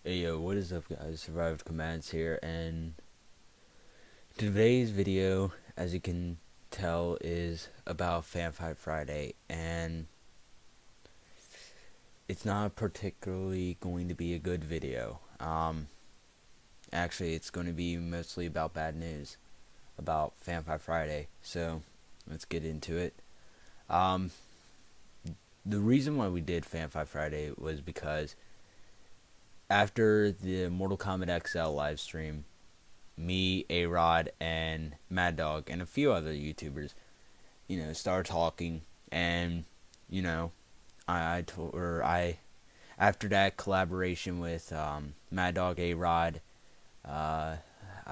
Hey yo, what is up guys? Survived Commands here, and today's video, as you can tell, is about FanFight Friday, and it's not particularly going to be a good video. Actually, it's going to be mostly about bad news about FanFight Friday, so let's get into it. Um, the reason why we did FanFight Friday was because after the Mortal Kombat XL live stream, me, A-Rod, and Mad Dog, and a few other YouTubers, started talking, and, I after that collaboration with, Mad Dog, A-Rod, I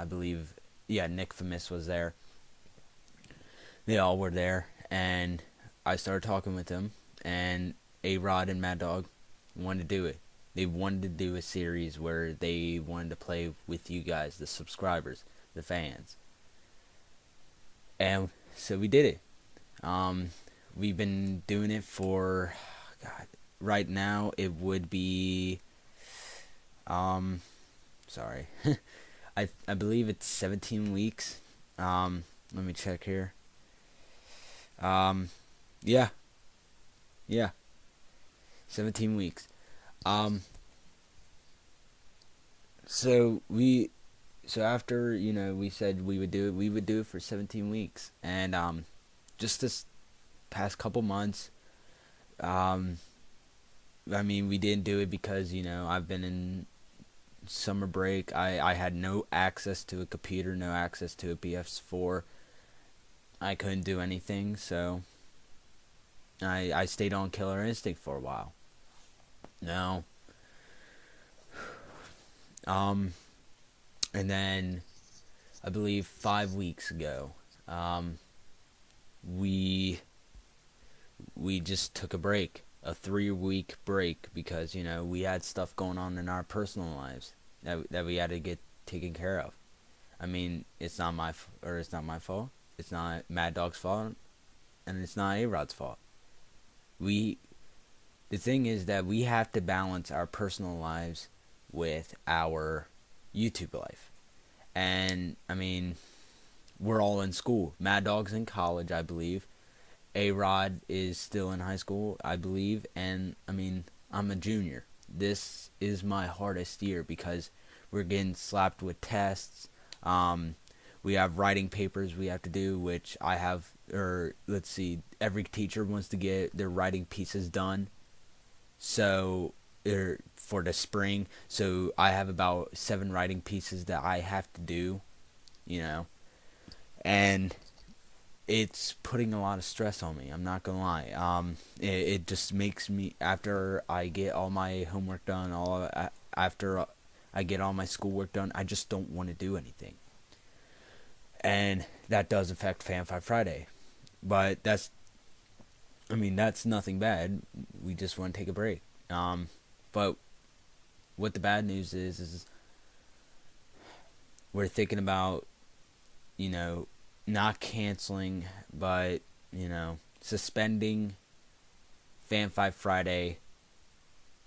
believe, Nick Famous was there. They all were there, and I started talking with them, and A-Rod and Mad Dog wanted to do it. They wanted to do a series where they wanted to play with you guys, the subscribers, the fans. And so we did it. We've been doing it for, God, right now it would be, sorry, I believe it's 17 weeks. Let me check here. Yeah, 17 weeks. Um, so after, we said we would do it for 17 weeks. And, just this past couple months, um, we didn't do it because, I've been in summer break. I had no access to a computer, no access to a PS4. I couldn't do anything, so I stayed on Killer Instinct for a while. No. And then I believe 5 weeks ago, we just took a break, a 3-week break, because we had stuff going on in our personal lives that we had to get taken care of. It's not my fault. It's not Mad Dog's fault, and it's not A-Rod's fault. The thing is that we have to balance our personal lives with our YouTube life. And we're all in school. Mad Dog's in college, I believe. A-Rod is still in high school, I believe. And I'm a junior. This is my hardest year because we're getting slapped with tests. We have writing papers we have to do, which I have, or let's see, every teacher wants to get their writing pieces done. So, for the spring, so I have about 7 writing pieces that I have to do, and it's putting a lot of stress on me. I'm not gonna lie. It just makes me, after I get all my homework done, after I get all my schoolwork done, I just don't want to do anything, and that does affect FanFight Friday, but that's nothing bad. We just want to take a break. But what the bad news is we're thinking about, not canceling, but, suspending FanFight Friday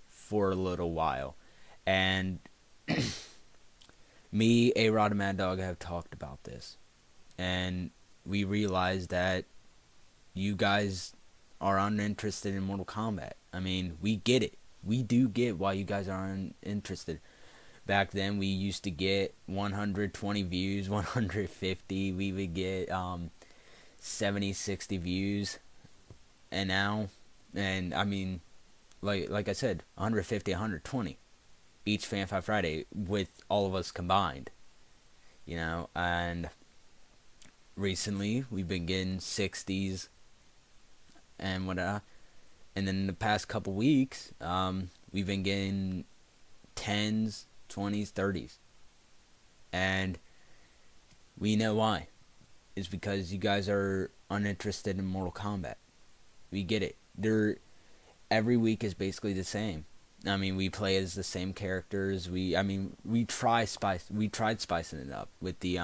for a little while. And me, A-Rod, and Mad Dog have talked about this. And we realized that you guys are uninterested in Mortal Kombat. We get it. We do get why you guys are uninterested. Back then, we used to get 120 views, 150. We would get 70, 60 views. And now, like I said, 150, 120 each FanFight Friday with all of us combined. And recently we've been getting 60s and whatnot. And then in the past couple weeks, we've been getting 10s, 20s, 30s. And we know why. It's because you guys are uninterested in Mortal Kombat. We get it. Every week is basically the same. We play as the same characters. We tried spicing it up with the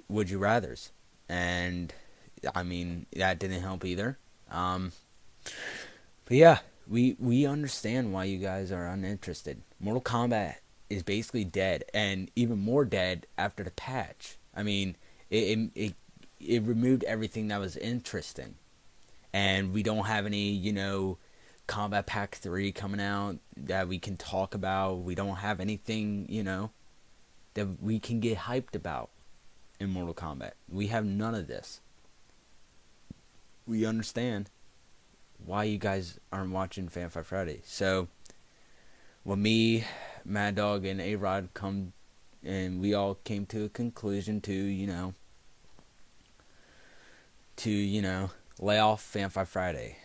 Would You Rathers. And that didn't help either. But yeah, we understand why you guys are uninterested. Mortal Kombat is basically dead, and even more dead after the patch. I mean, it removed everything that was interesting, and we don't have any, Combat Pack 3 coming out that we can talk about. We don't have anything, that we can get hyped about in Mortal Kombat. We have none of this. We understand why you guys aren't watching Fanfare Friday. So when me, Mad Dog, and A-Rod come, and we all came to a conclusion to lay off Fanfare Friday.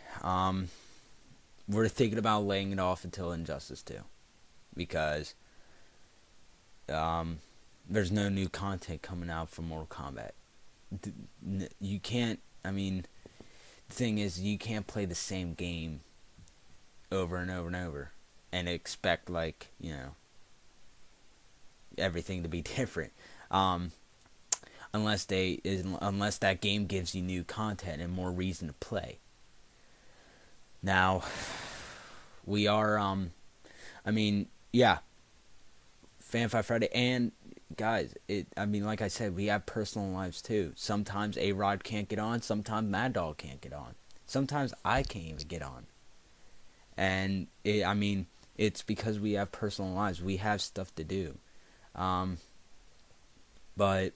We're thinking about laying it off until Injustice 2, because there's no new content coming out for Mortal Kombat. You can't. I mean, the thing is, you can't play the same game over and over and over and expect everything to be different. Unless that game gives you new content and more reason to play. Now, we are, Fanfare Friday, and guys, like I said, we have personal lives too. Sometimes A-Rod can't get on, sometimes Mad Dog can't get on. Sometimes I can't even get on. And, it's because we have personal lives. We have stuff to do. But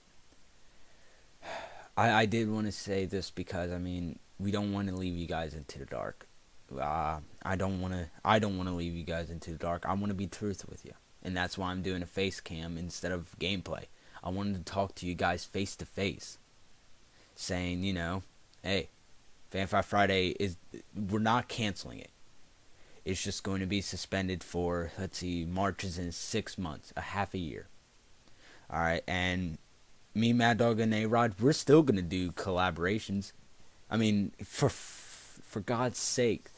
I did want to say this because, we don't want to leave you guys into the dark. I don't want to leave you guys into the dark. I want to be truthful with you, and that's why I'm doing a face cam instead of gameplay. I wanted to talk to you guys face to face, saying, hey, Fanfare Friday we're not canceling it. It's just going to be suspended for, March is in 6 months, a half a year. All right, and me, Mad Dog, and A-Rod, we're still gonna do collaborations. For God's sake,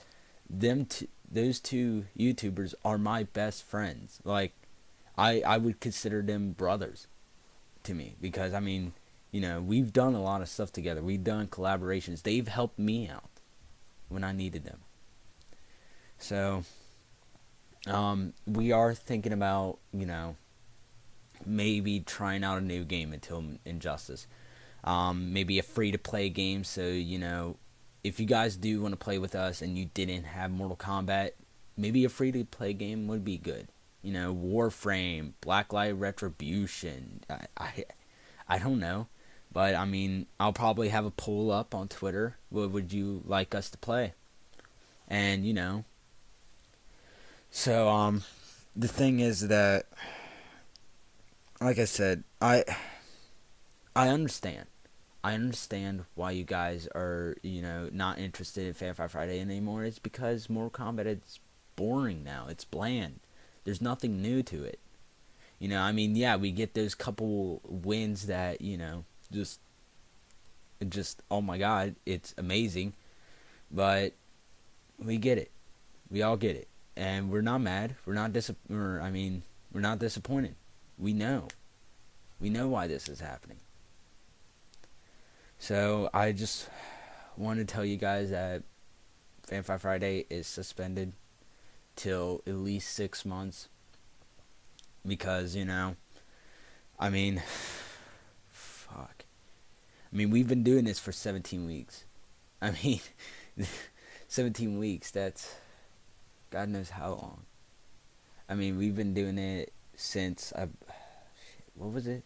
those two YouTubers are my best friends. I would consider them brothers to me, because we've done a lot of stuff together. We've done collaborations. They've helped me out when I needed them. So we are thinking about maybe trying out a new game until Injustice. Maybe a free to play game, so if you guys do want to play with us and you didn't have Mortal Kombat, maybe a free-to-play game would be good. Warframe, Blacklight Retribution, I don't know. But, I'll probably have a poll up on Twitter. What would you like us to play? And, So, the thing is that, like I said, I understand. I understand why you guys are, not interested in Fanfare Friday anymore. It's because Mortal Kombat is boring now. It's bland. There's nothing new to it. Yeah, we get those couple wins that, just, oh my God, it's amazing. But we get it. We all get it. And we're not mad. We're not disappointed. We know. We know why this is happening. So, I just want to tell you guys that Fanfare Friday is suspended till at least 6 months. Because, fuck. We've been doing this for 17 weeks. 17 weeks, that's God knows how long. We've been doing it since, what was it?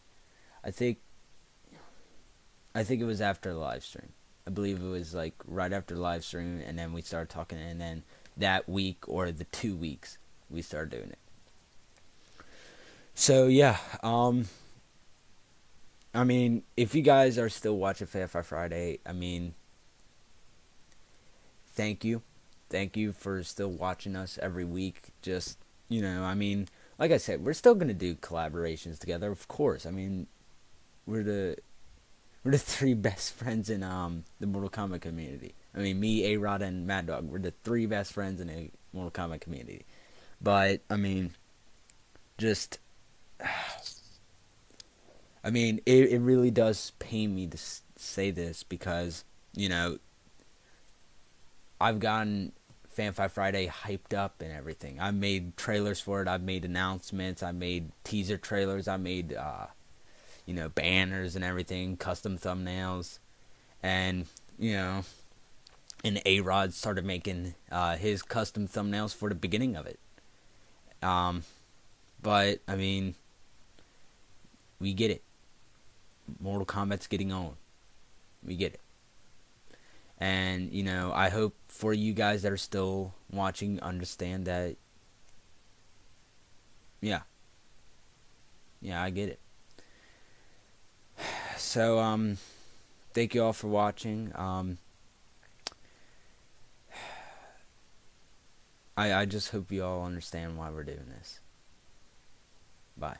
I think it was after the live stream. I believe it was right after the live stream, and then we started talking, and then that week or the 2 weeks we started doing it. So yeah, if you guys are still watching Fanfare Friday, thank you. Thank you for still watching us every week. Just, like I said, we're still going to do collaborations together, of course. We're the 3 best friends in the Mortal Kombat community. Me, A-Rod, and Mad Dog, we're the 3 best friends in the Mortal Kombat community. But, it really does pain me to say this because, I've gotten FanFi Friday hyped up and everything. I made trailers for it. I've made announcements. I made teaser trailers. I made banners and everything, custom thumbnails, and and A-Rod started making his custom thumbnails for the beginning of it. But I mean, we get it. Mortal Kombat's getting on. We get it. And I hope for you guys that are still watching understand that. Yeah, I get it. So thank you all for watching. I just hope you all understand why we're doing this. Bye.